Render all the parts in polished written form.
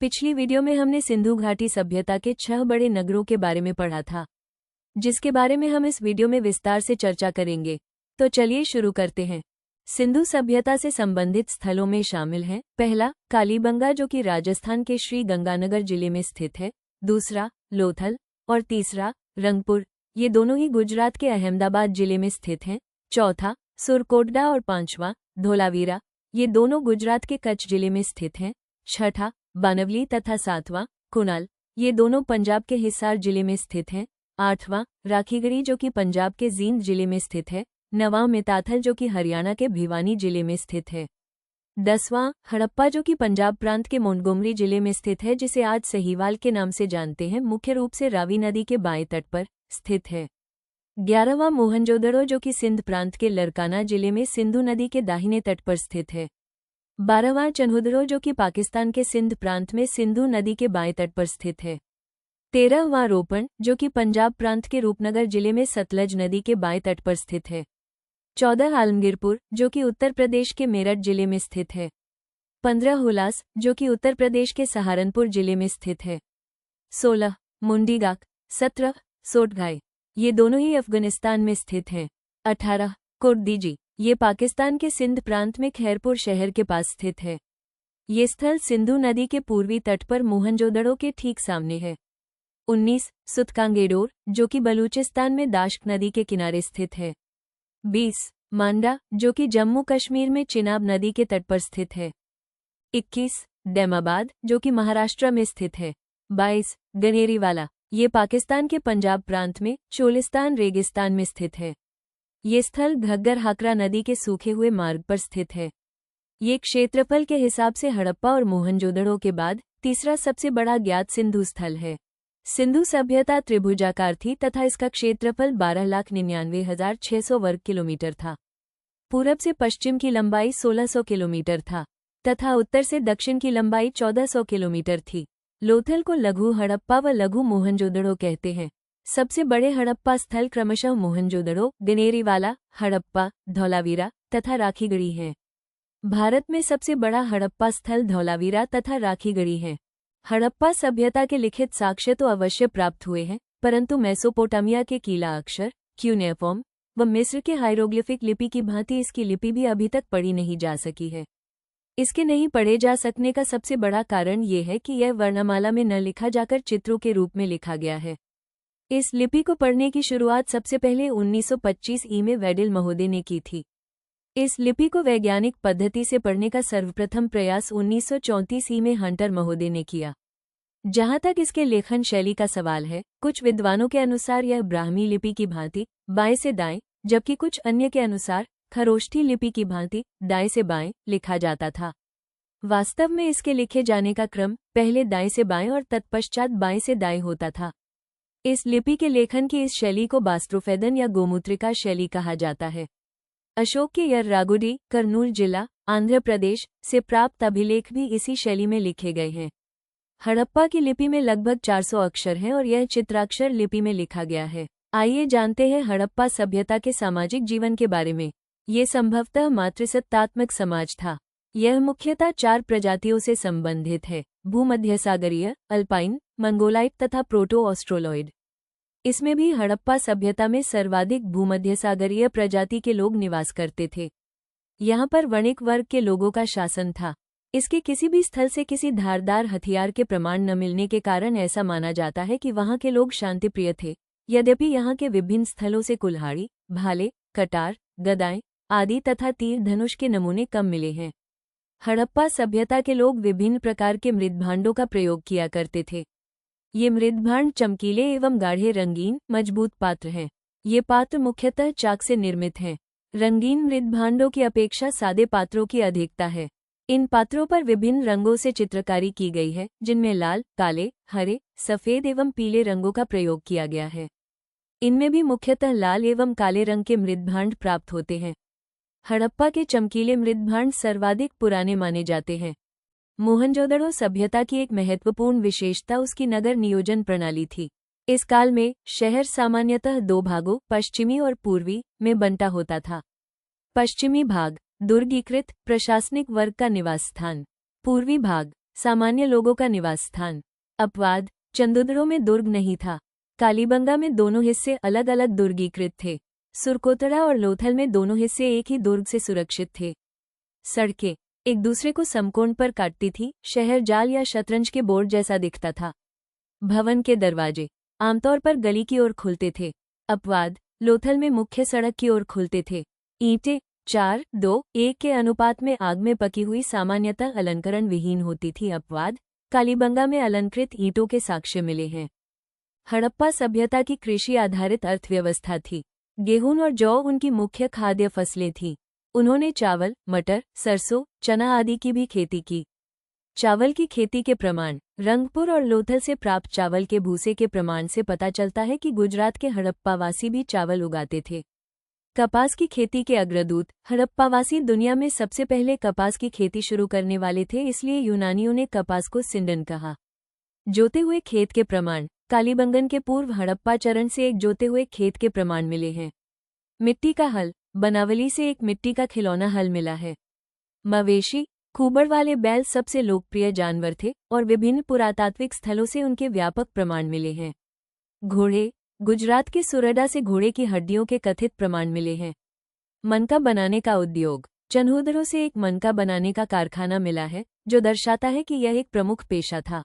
पिछली वीडियो में हमने सिंधु घाटी सभ्यता के 6 बड़े नगरों के बारे में पढ़ा था, जिसके बारे में हम इस वीडियो में विस्तार से चर्चा करेंगे। तो चलिए शुरू करते हैं। सिंधु सभ्यता से संबंधित स्थलों में शामिल हैं: पहला, कालीबंगा जो कि राजस्थान के श्री गंगानगर जिले में स्थित है। दूसरा, लोथल। और तीसरा, रंगपुर। ये दोनों ही गुजरात के अहमदाबाद जिले में स्थित हैं। चौथा, सुरकोटडा और पांचवा, धोलावीरा। ये दोनों गुजरात के कच्छ जिले में स्थित हैं। छठा, बानवली तथा सातवां, कुनाल। ये दोनों पंजाब के हिसार जिले में स्थित हैं। आठवां, राखीगढ़ी जो कि पंजाब के जींद जिले में स्थित है। नवां, मिताथल जो कि हरियाणा के भिवानी जिले में स्थित है। 10वां, हड़प्पा जो कि पंजाब प्रांत के मोंटगोमरी जिले में स्थित है, जिसे आज सहीवाल के नाम से जानते हैं, मुख्य रूप से रावी नदी के बाएं तट पर स्थित है। 11वां, मोहनजोदड़ो जो कि सिंध प्रांत के लरकाना जिले में सिंधु नदी के दाहिने तट पर स्थित है। 12वां, चन्हुदड़ो जो कि पाकिस्तान के सिंध प्रांत में सिंधु नदी के बाएं तट पर स्थित है। 13वां, रोपण जो कि पंजाब प्रांत के रूपनगर जिले में सतलज नदी के बाएं तट पर स्थित है। 14, आलमगीरपुर जो कि उत्तर प्रदेश के मेरठ जिले में स्थित है। 15, हुलास जो कि उत्तर प्रदेश के सहारनपुर जिले में स्थित है। 16, मुंडीगाक। 17, सोटगाय। ये दोनों ही अफगानिस्तान में स्थित हैं। 18, कुर्दीजी। ये पाकिस्तान के सिंध प्रांत में खैरपुर शहर के पास स्थित है। ये स्थल सिंधु नदी के पूर्वी तट पर मोहनजोदड़ो के ठीक सामने है। 19, सुतकांगेडोर जो कि बलूचिस्तान में दाश्क नदी के किनारे स्थित है। 20, मांडा जो कि जम्मू कश्मीर में चिनाब नदी के तट पर स्थित है। 21, दैमाबाद जो कि महाराष्ट्र में स्थित है। 22, गनेरीवाला। ये पाकिस्तान के पंजाब प्रांत में चोलिस्तान रेगिस्तान में स्थित है। ये स्थल घग्गर हाकरा नदी के सूखे हुए मार्ग पर स्थित है। ये क्षेत्रफल के हिसाब से हड़प्पा और मोहनजोदड़ो के बाद तीसरा सबसे बड़ा ज्ञात सिंधु स्थल है। सिंधु सभ्यता त्रिभुजाकार थी तथा इसका क्षेत्रफल 12,99,600 वर्ग किलोमीटर था। पूरब से पश्चिम की लंबाई 1600 किलोमीटर था तथा उत्तर से दक्षिण की लंबाई 1400 किलोमीटर थी। लोथल को लघु हड़प्पा व लघु मोहनजोदड़ो कहते हैं। सबसे बड़े हड़प्पा स्थल क्रमशः मोहनजोदड़ो, गनेरीवाला, हड़प्पा, धौलावीरा तथा राखीगढ़ी हैं। भारत में सबसे बड़ा हड़प्पा स्थल धौलावीरा तथा राखीगढ़ी है। हड़प्पा सभ्यता के लिखित साक्ष्य तो अवश्य प्राप्त हुए हैं, परंतु मेसोपोटामिया के कीला अक्षर, क्यूनेफॉर्म व मिस्र के हाइरोग्लिफिक लिपि की भांति इसकी लिपि भी अभी तक पढ़ी नहीं जा सकी है। इसके नहीं पढ़े जा सकने का सबसे बड़ा कारण ये है कि यह वर्णमाला में न लिखा जाकर चित्रों के रूप में लिखा गया है। इस लिपि को पढ़ने की शुरुआत सबसे पहले 1925 ई में वेडिल महोदय ने की थी। इस लिपि को वैज्ञानिक पद्धति से पढ़ने का सर्वप्रथम प्रयास 1934 ई में हंटर महोदय ने किया। जहां तक इसके लेखन शैली का सवाल है, कुछ विद्वानों के अनुसार यह ब्राह्मी लिपि की भांति बाएं से दाएं, जबकि कुछ अन्य के अनुसार खरोष्ठी लिपि की भांति दाएं से बाएं लिखा जाता था। वास्तव में इसके लिखे जाने का क्रम पहले दाएं से बाएं और तत्पश्चात बाएं से दाएं होता था। इस लिपि के लेखन की इस शैली को बास्ट्रोफेदन या गोमूत्रिका शैली कहा जाता है। अशोक के यर्रागुडी, कर्नूल जिला, आंध्र प्रदेश से प्राप्त अभिलेख भी इसी शैली में लिखे गए हैं। हड़प्पा की लिपि में लगभग 400 अक्षर हैं और यह चित्राक्षर लिपि में लिखा गया है। आइए जानते हैं हड़प्पा सभ्यता के सामाजिक जीवन के बारे में। ये संभवतः मातृसत्तात्मक समाज था। यह मुख्यतः 4 प्रजातियों से संबंधित है: भूमध्यसागरीय, अल्पाइन, मंगोलाइट तथा प्रोटो ऑस्ट्रोलॉइड। इसमें भी हड़प्पा सभ्यता में सर्वाधिक भूमध्यसागरीय प्रजाति के लोग निवास करते थे। यहाँ पर वणिक वर्ग के लोगों का शासन था। इसके किसी भी स्थल से किसी धारदार हथियार के प्रमाण न मिलने के कारण ऐसा माना जाता है कि वहाँ के लोग शांतिप्रिय थे। यद्यपि यहाँ के विभिन्न स्थलों से कुल्हाड़ी, भाले, कटार, गदाएं आदि तथा तीर धनुष के नमूने कम मिले हैं। हड़प्पा सभ्यता के लोग विभिन्न प्रकार के मृदभांडों का प्रयोग किया करते थे। ये मृदभांड चमकीले एवं गाढ़े रंगीन, मजबूत पात्र हैं। ये पात्र मुख्यतः चाक से निर्मित हैं। रंगीन मृदभांडों की अपेक्षा सादे पात्रों की अधिकता है। इन पात्रों पर विभिन्न रंगों से चित्रकारी की गई है, जिनमें लाल, काले, हरे, सफेद एवं पीले रंगों का प्रयोग किया गया है। इनमें भी मुख्यतः लाल एवं काले रंग के मृदभांड प्राप्त होते हैं। हड़प्पा के चमकीले मृदभांड सर्वाधिक पुराने माने जाते हैं। मोहनजोदड़ो सभ्यता की एक महत्वपूर्ण विशेषता उसकी नगर नियोजन प्रणाली थी। इस काल में शहर सामान्यतः 2 भागों, पश्चिमी और पूर्वी, में बंटा होता था। पश्चिमी भाग दुर्गीकृत प्रशासनिक वर्ग का निवास स्थान, पूर्वी भाग सामान्य लोगों का निवास स्थान। अपवाद, चंदुद्रो में दुर्ग नहीं था। कालीबंगा में दोनों हिस्से अलग अलग दुर्गीकृत थे। सुरकोतड़ा और लोथल में दोनों हिस्से एक ही दुर्ग से सुरक्षित थे। सड़कें एक दूसरे को समकोण पर काटती थी। शहर जाल या शतरंज के बोर्ड जैसा दिखता था। भवन के दरवाजे आमतौर पर गली की ओर खुलते थे। अपवाद, लोथल में मुख्य सड़क की ओर खुलते थे। ईंटें 4:2:1 के अनुपात में आग में पकी हुई सामान्यतः अलंकरण विहीन होती थी। अपवाद, कालीबंगा में अलंकृत ईंटों के साक्ष्य मिले हैं। हड़प्पा सभ्यता की कृषि आधारित अर्थव्यवस्था थी। गेहूं और जौ उनकी मुख्य खाद्य फसलें थीं। उन्होंने चावल, मटर, सरसों, चना आदि की भी खेती की। चावल की खेती के प्रमाण रंगपुर और लोथल से प्राप्त चावल के भूसे के प्रमाण से पता चलता है कि गुजरात के हड़प्पावासी भी चावल उगाते थे। कपास की खेती के अग्रदूत हड़प्पावासी दुनिया में सबसे पहले कपास की खेती शुरू करने वाले थे, इसलिए यूनानियों ने कपास को सिंडन कहा। जोते हुए खेत के प्रमाण कालीबंगन के पूर्व हड़प्पा चरण से एक जोते हुए खेत के प्रमाण मिले हैं। मिट्टी का हल बनावली से एक मिट्टी का खिलौना हल मिला है। मवेशी खूबड़ वाले बैल सबसे लोकप्रिय जानवर थे और विभिन्न पुरातात्विक स्थलों से उनके व्यापक प्रमाण मिले हैं। घोड़े गुजरात के सुरडा से घोड़े की हड्डियों के कथित प्रमाण मिले हैं। मनका बनाने का उद्योग चन्हुदरों से एक मनका बनाने का कारखाना मिला है, जो दर्शाता है कि यह एक प्रमुख पेशा था।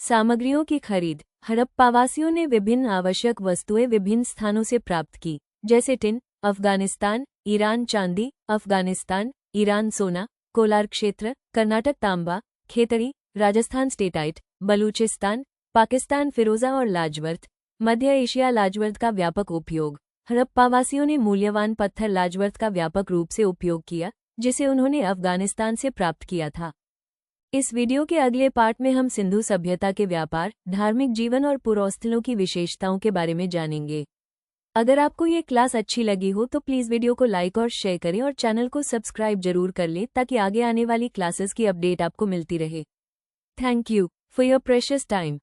सामग्रियों की खरीद हड़प्पावासियों ने विभिन्न आवश्यक वस्तुएं विभिन्न स्थानों से प्राप्त की, जैसे टिन अफगानिस्तान, ईरान चांदी अफगानिस्तान, ईरान सोना, कोलार क्षेत्र कर्नाटक तांबा, खेतड़ी राजस्थान स्टेटाइट, बलूचिस्तान पाकिस्तान फिरोजा और लाजवर्थ मध्य एशिया लाजवर्थ का व्यापक उपयोग हड़प्पावासियों ने मूल्यवान पत्थर लाजवर्थ का व्यापक रूप से उपयोग किया, जिसे उन्होंने अफगानिस्तान से प्राप्त किया था। इस वीडियो के अगले पार्ट में हम सिंधु सभ्यता के व्यापार, धार्मिक जीवन और पुरोस्थलों की विशेषताओं के बारे में जानेंगे। अगर आपको ये क्लास अच्छी लगी हो तो प्लीज़ वीडियो को लाइक और शेयर करें और चैनल को सब्सक्राइब जरूर कर लें, ताकि आगे आने वाली क्लासेस की अपडेट आपको मिलती रहे। Thank you for your precious time.